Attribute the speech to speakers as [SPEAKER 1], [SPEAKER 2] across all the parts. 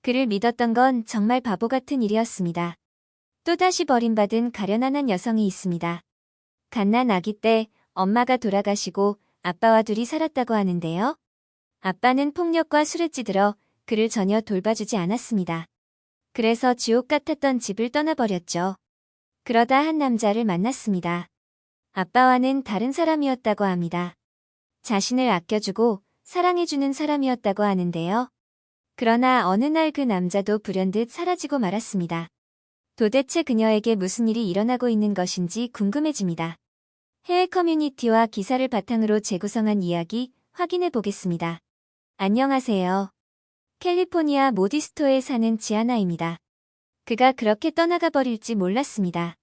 [SPEAKER 1] 그를 믿었던 건 정말 바보 같은 일이었습니다. 또다시 버림받은 가련한 한 여성이 있습니다. 갓난 아기 때 엄마가 돌아가시고 아빠와 둘이 살았다고 하는데요. 아빠는 폭력과 술에 찌들어 그를 전혀 돌봐주지 않았습니다. 그래서 지옥 같았던 집을 떠나버렸죠. 그러다 한 남자를 만났습니다. 아빠와는 다른 사람이었다고 합니다. 자신을 아껴주고 사랑해주는 사람이었다고 하는데요. 그러나 어느 날 그 남자도 불현듯 사라지고 말았습니다. 도대체 그녀에게 무슨 일이 일어나고 있는 것인지 궁금해집니다. 해외 커뮤니티와 기사를 바탕으로 재구성한 이야기 확인해 보겠습니다. 안녕하세요. 캘리포니아 모디스토에 사는 지아나입니다. 그가 그렇게 떠나가 버릴지 몰랐습니다.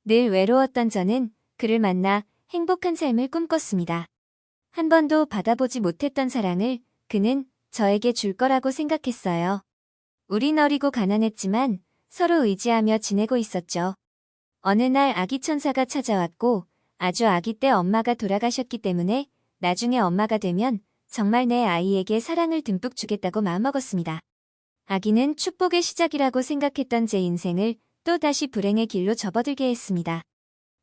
[SPEAKER 1] 늘 외로웠던 저는 그를 만나 행복한 삶을 꿈꿨습니다. 한 번도 받아보지 못했던 사랑을 그는 저에게 줄 거라고 생각했어요. 우린 어리고 가난했지만 서로 의지하며 지내고 있었죠. 어느 날 아기 천사가 찾아왔고 아주 아기 때 엄마가 돌아가셨기 때문에 나중에 엄마가 되면 정말 내 아이에게 사랑을 듬뿍 주겠다고 마음먹었습니다. 아기는 축복의 시작이라고 생각했던 제 인생을 또다시 불행의 길로 접어들게 했습니다.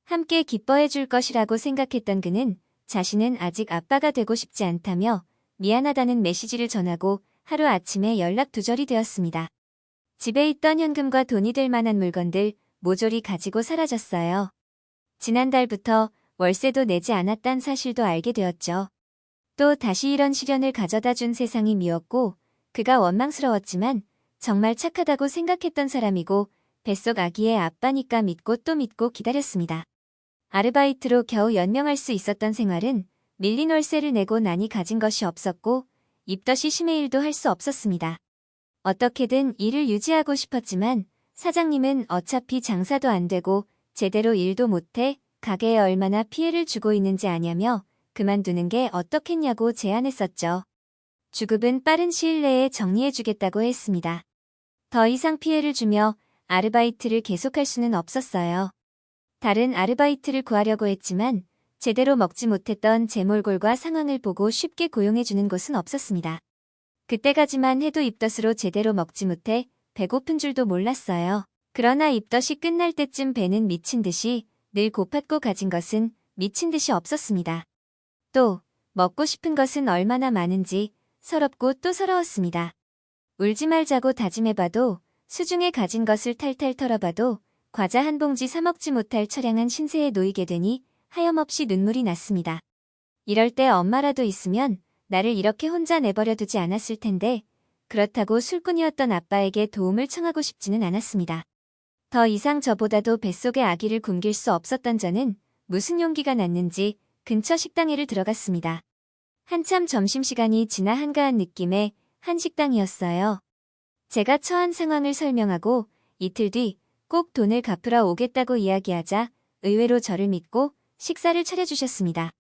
[SPEAKER 1] 함께 기뻐해 줄 것이라고 생각했던 그는 자신은 아직 아빠가 되고 싶지 않다며 미안하다는 메시지를 전하고 하루아침에 연락두절이 되었습니다. 집에 있던 현금과 돈이 될 만한 물건들 모조리 가지고 사라졌어요. 지난달부터 월세도 내지 않았단 사실도 알게 되었죠. 또 다시 이런 시련을 가져다 준 세상이 미웠고 그가 원망스러웠지만 정말 착하다고 생각했던 사람이고 뱃속 아기의 아빠니까 믿고 또 믿고 기다렸습니다. 아르바이트로 겨우 연명할 수 있었던 생활은 밀린 월세를 내고 나니 가진 것이 없었고 입덧이 심해 일도 할 수 없었습니다. 어떻게든 일을 유지하고 싶었지만 사장님은 어차피 장사도 안 되고 제대로 일도 못해 가게에 얼마나 피해를 주고 있는지 아냐며 그만두는 게 어떻겠냐고 제안했었죠. 주급은 빠른 시일 내에 정리해주겠다고 했습니다. 더 이상 피해를 주며 아르바이트를 계속할 수는 없었어요. 다른 아르바이트를 구하려고 했지만 제대로 먹지 못했던 제 몰골과 상황을 보고 쉽게 고용해주는 곳은 없었습니다. 그때까지만 해도 입덧으로 제대로 먹지 못해 배고픈 줄도 몰랐어요. 그러나 입덧이 끝날 때쯤 배는 미친 듯이 늘 고팠고 가진 것은 미친 듯이 없었습니다. 또 먹고 싶은 것은 얼마나 많은지 서럽고 또 서러웠습니다. 울지 말자고 다짐해봐도 수중에 가진 것을 탈탈 털어봐도 과자 한 봉지 사 먹지 못할 처량한 신세에 놓이게 되니 하염없이 눈물이 났습니다. 이럴 때 엄마라도 있으면 나를 이렇게 혼자 내버려 두지 않았을 텐데 그렇다고 술꾼이었던 아빠에게 도움을 청하고 싶지는 않았습니다. 더 이상 저보다도 뱃속의 아기를 굶길 수 없었던 저는 무슨 용기가 났는지 근처 식당에를 들어갔습니다. 한참 점심시간이 지나 한가한 느낌의 한 식당이었어요. 제가 처한 상황을 설명하고 이틀 뒤 꼭 돈을 갚으러 오겠다고 이야기하자 의외로 저를 믿고 식사를 차려주셨습니다.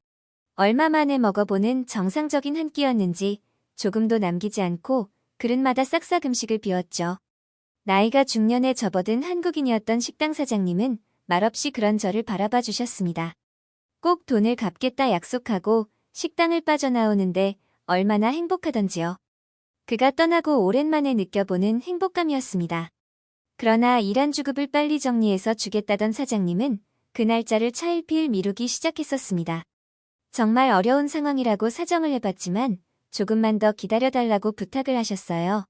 [SPEAKER 1] 얼마 만에 먹어보는 정상적인 한 끼였는지 조금도 남기지 않고 그릇마다 싹싹 음식을 비웠죠. 나이가 중년에 접어든 한국인이었던 식당 사장님은 말없이 그런 저를 바라봐 주셨습니다. 꼭 돈을 갚겠다 약속하고 식당을 빠져나오는데 얼마나 행복하던지요. 그가 떠나고 오랜만에 느껴보는 행복감이었습니다. 그러나 일한 주급을 빨리 정리해서 주겠다던 사장님은 그 날짜를 차일피일 미루기 시작했었습니다. 정말 어려운 상황이라고 사정을 해봤지만 조금만 더 기다려달라고 부탁을 하셨어요.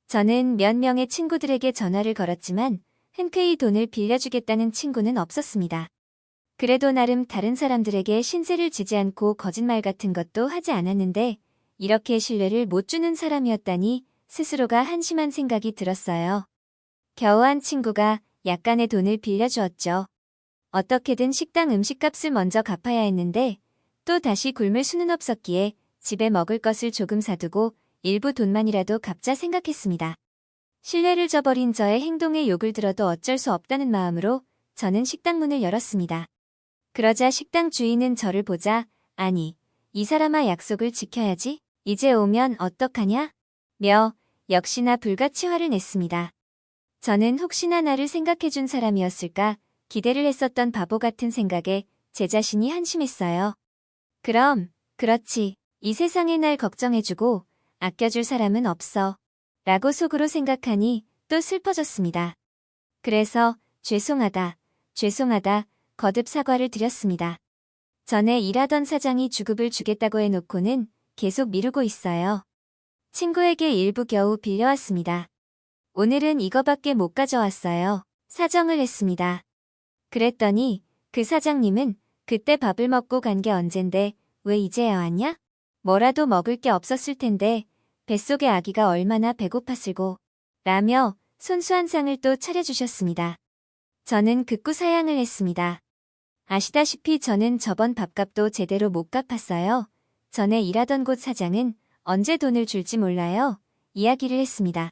[SPEAKER 1] 저는 몇 명의 친구들에게 전화를 걸었지만 흔쾌히 돈을 빌려주겠다는 친구는 없었습니다. 그래도 나름 다른 사람들에게 신세를 지지 않고 거짓말 같은 것도 하지 않았는데 이렇게 신뢰를 못 주는 사람이었다니 스스로가 한심한 생각이 들었어요. 겨우 한 친구가 약간의 돈을 빌려주었죠. 어떻게든 식당 음식값을 먼저 갚아야 했는데 또 다시 굶을 수는 없었기에 집에 먹을 것을 조금 사두고 일부 돈만이라도 갚자 생각했습니다. 신뢰를 저버린 저의 행동에 욕을 들어도 어쩔 수 없다는 마음으로 저는 식당 문을 열었습니다. 그러자 식당 주인은 저를 보자 아니, 이 사람아 약속을 지켜야지. 이제 오면 어떡하냐? 며 역시나 불같이 화를 냈습니다. 저는 혹시나 나를 생각해준 사람이었을까 기대를 했었던 바보 같은 생각에 제 자신이 한심했어요. 그럼, 그렇지. 이 세상에 날 걱정해주고 아껴줄 사람은 없어. 라고 속으로 생각하니 또 슬퍼졌습니다. 그래서 죄송하다, 죄송하다 거듭 사과를 드렸습니다. 전에 일하던 사장이 주급을 주겠다고 해놓고는 계속 미루고 있어요. 친구에게 일부 겨우 빌려왔습니다. 오늘은 이거밖에 못 가져왔어요. 사정을 했습니다. 그랬더니 그 사장님은 그때 밥을 먹고 간 게 언젠데 왜 이제야 왔냐? 뭐라도 먹을 게 없었을 텐데 뱃속에 아기가 얼마나 배고팠을고 라며 손수한 상을 또 차려주셨습니다. 저는 극구 사양을 했습니다. 아시다시피 저는 저번 밥값도 제대로 못 갚았어요. 전에 일하던 곳 사장은 언제 돈을 줄지 몰라요. 이야기를 했습니다.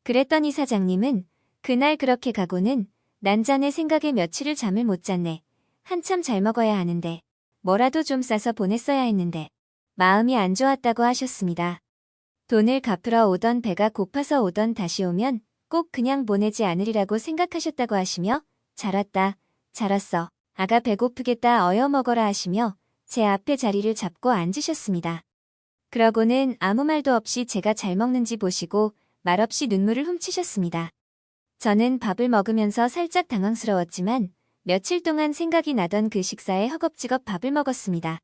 [SPEAKER 1] 그랬더니 사장님은 그날 그렇게 가고는 난 자네 생각에 며칠을 잠을 못 잤네. 한참 잘 먹어야 하는데 뭐라도 좀 싸서 보냈어야 했는데 마음이 안 좋았다고 하셨습니다. 돈을 갚으러 오던 배가 고파서 오던 다시 오면 꼭 그냥 보내지 않으리라고 생각하셨다고 하시며 잘 왔다, 잘 왔어, 아가 배고프겠다 어여 먹어라 하시며 제 앞에 자리를 잡고 앉으셨습니다. 그러고는 아무 말도 없이 제가 잘 먹는지 보시고 말없이 눈물을 훔치셨습니다. 저는 밥을 먹으면서 살짝 당황스러웠지만 며칠 동안 생각이 나던 그 식사에 허겁지겁 밥을 먹었습니다.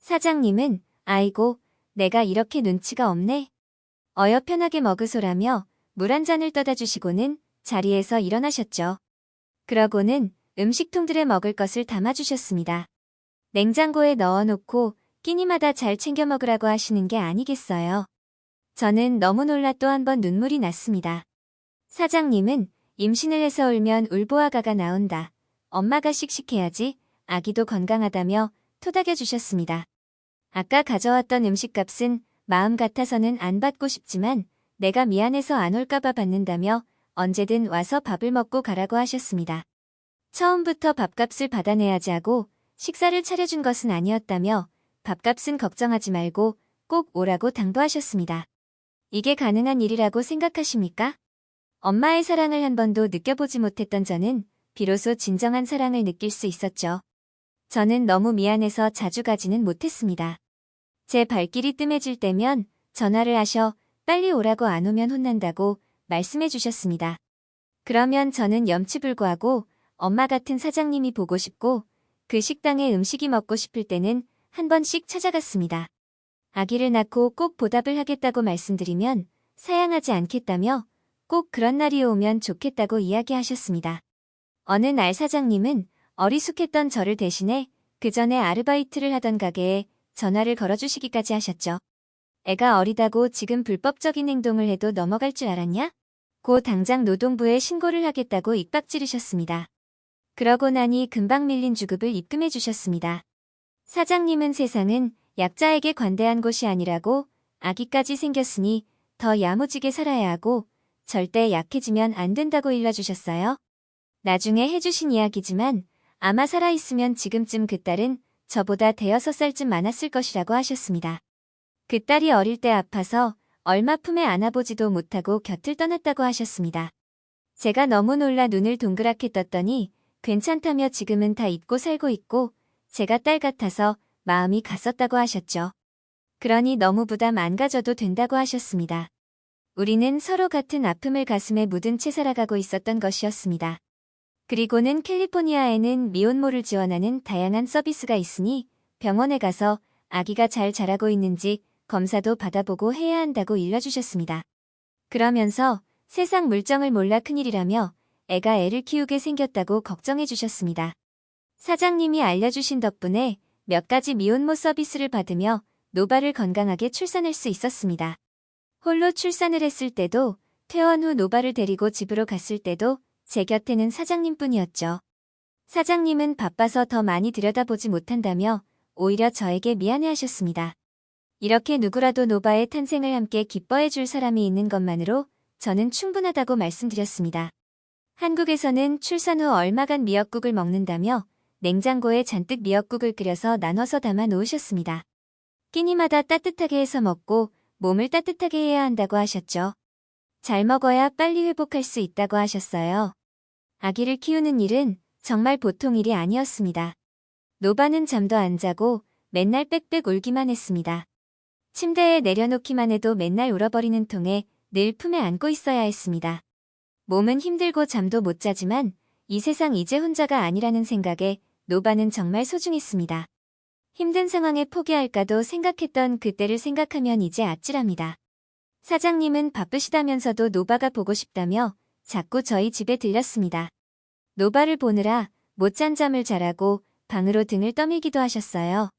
[SPEAKER 1] 사장님은 아이고 내가 이렇게 눈치가 없네. 어여 편하게 먹으소라며 물 한 잔을 떠다 주시고는 자리에서 일어나셨죠. 그러고는 음식통들에 먹을 것을 담아주셨습니다. 냉장고에 넣어놓고 끼니마다 잘 챙겨 먹으라고 하시는 게 아니겠어요. 저는 너무 놀라 또 한 번 눈물이 났습니다. 사장님은 임신을 해서 울면 울보아가가 나온다. 엄마가 씩씩해야지 아기도 건강하다며 토닥여 주셨습니다. 아까 가져왔던 음식값은 마음 같아서는 안 받고 싶지만 내가 미안해서 안 올까봐 받는다며 언제든 와서 밥을 먹고 가라고 하셨습니다. 처음부터 밥값을 받아내야지 하고 식사를 차려준 것은 아니었다며 밥값은 걱정하지 말고 꼭 오라고 당부하셨습니다. 이게 가능한 일이라고 생각하십니까? 엄마의 사랑을 한 번도 느껴보지 못했던 저는 비로소 진정한 사랑을 느낄 수 있었죠. 저는 너무 미안해서 자주 가지는 못했습니다. 제 발길이 뜸해질 때면 전화를 하셔 빨리 오라고 안 오면 혼난다고 말씀해 주셨습니다. 그러면 저는 염치불고하고 엄마 같은 사장님이 보고 싶고 그 식당에 음식이 먹고 싶을 때는 한 번씩 찾아갔습니다. 아기를 낳고 꼭 보답을 하겠다고 말씀드리면 사양하지 않겠다며 꼭 그런 날이 오면 좋겠다고 이야기하셨습니다. 어느 날 사장님은 어리숙했던 저를 대신해 그 전에 아르바이트를 하던 가게에 전화를 걸어주시기까지 하셨죠. 애가 어리다고 지금 불법적인 행동을 해도 넘어갈 줄 알았냐? 고 당장 노동부에 신고를 하겠다고 입박지르셨습니다. 그러고 나니 금방 밀린 주급을 입금해 주셨습니다. 사장님은 세상은 약자에게 관대한 곳이 아니라고 아기까지 생겼으니 더 야무지게 살아야 하고 절대 약해지면 안 된다고 일러주셨어요. 나중에 해주신 이야기지만 아마 살아있으면 지금쯤 그 딸은 저보다 대여섯 살쯤 많았을 것이라고 하셨습니다. 그 딸이 어릴 때 아파서 얼마 품에 안아보지도 못하고 곁을 떠났다고 하셨습니다. 제가 너무 놀라 눈을 동그랗게 떴더니 괜찮다며 지금은 다 잊고 살고 있고 제가 딸 같아서 마음이 갔었다고 하셨죠. 그러니 너무 부담 안 가져도 된다고 하셨습니다. 우리는 서로 같은 아픔을 가슴에 묻은 채 살아가고 있었던 것이었습니다. 그리고는 캘리포니아에는 미혼모를 지원하는 다양한 서비스가 있으니 병원에 가서 아기가 잘 자라고 있는지 검사도 받아보고 해야 한다고 일러주셨습니다. 그러면서 세상 물정을 몰라 큰일이라며 애가 애를 키우게 생겼다고 걱정해 주셨습니다. 사장님이 알려주신 덕분에 몇 가지 미혼모 서비스를 받으며 노바를 건강하게 출산할 수 있었습니다. 홀로 출산을 했을 때도 퇴원 후 노바를 데리고 집으로 갔을 때도 제 곁에는 사장님뿐이었죠. 사장님은 바빠서 더 많이 들여다보지 못한다며 오히려 저에게 미안해하셨습니다. 이렇게 누구라도 노바의 탄생을 함께 기뻐해 줄 사람이 있는 것만으로 저는 충분하다고 말씀드렸습니다. 한국에서는 출산 후 얼마간 미역국을 먹는다며 냉장고에 잔뜩 미역국을 끓여서 나눠서 담아 놓으셨습니다. 끼니마다 따뜻하게 해서 먹고 몸을 따뜻하게 해야 한다고 하셨죠. 잘 먹어야 빨리 회복할 수 있다고 하셨어요. 아기를 키우는 일은 정말 보통 일이 아니었습니다. 노바는 잠도 안 자고 맨날 빽빽 울기만 했습니다. 침대에 내려놓기만 해도 맨날 울어버리는 통에 늘 품에 안고 있어야 했습니다. 몸은 힘들고 잠도 못 자지만 이 세상 이제 혼자가 아니라는 생각에 노바는 정말 소중했습니다. 힘든 상황에 포기할까도 생각했던 그때를 생각하면 이제 아찔합니다. 사장님은 바쁘시다면서도 노바가 보고 싶다며 자꾸 저희 집에 들렸습니다. 노바를 보느라 못 잔 잠을 자라고 방으로 등을 떠밀기도 하셨어요.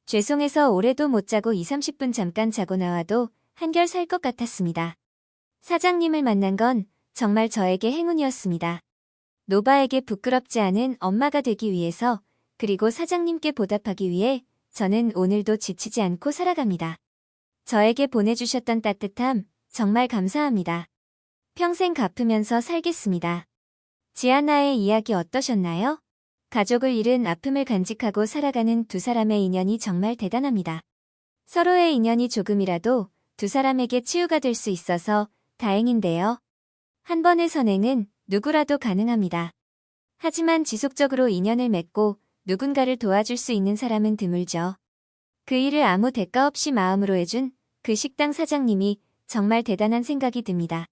[SPEAKER 1] 죄송해서 오래도 못 자고 20-30분 잠깐 자고 나와도 한결 살 것 같았습니다. 사장님을 만난 건 정말 저에게 행운이었습니다. 노바에게 부끄럽지 않은 엄마가 되기 위해서 그리고 사장님께 보답하기 위해 저는 오늘도 지치지 않고 살아갑니다. 저에게 보내주셨던 따뜻함 정말 감사합니다. 평생 갚으면서 살겠습니다. 지아나의 이야기 어떠셨나요? 가족을 잃은 아픔을 간직하고 살아가는 두 사람의 인연이 정말 대단합니다. 서로의 인연이 조금이라도 두 사람에게 치유가 될 수 있어서 다행인데요. 한 번의 선행은 누구라도 가능합니다. 하지만 지속적으로 인연을 맺고 누군가를 도와줄 수 있는 사람은 드물죠. 그 일을 아무 대가 없이 마음으로 해준 그 식당 사장님이 정말 대단한 생각이 듭니다.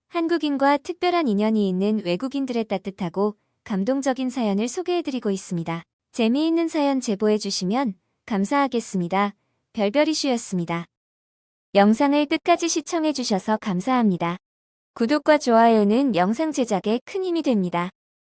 [SPEAKER 1] 한국인과 특별한 인연이 있는 외국인들의 따뜻하고 감동적인 사연을 소개해드리고 있습니다. 재미있는 사연 제보해주시면 감사하겠습니다. 별별이슈였습니다. 영상을 끝까지 시청해주셔서 감사합니다. 구독과 좋아요는 영상 제작에 큰 힘이 됩니다.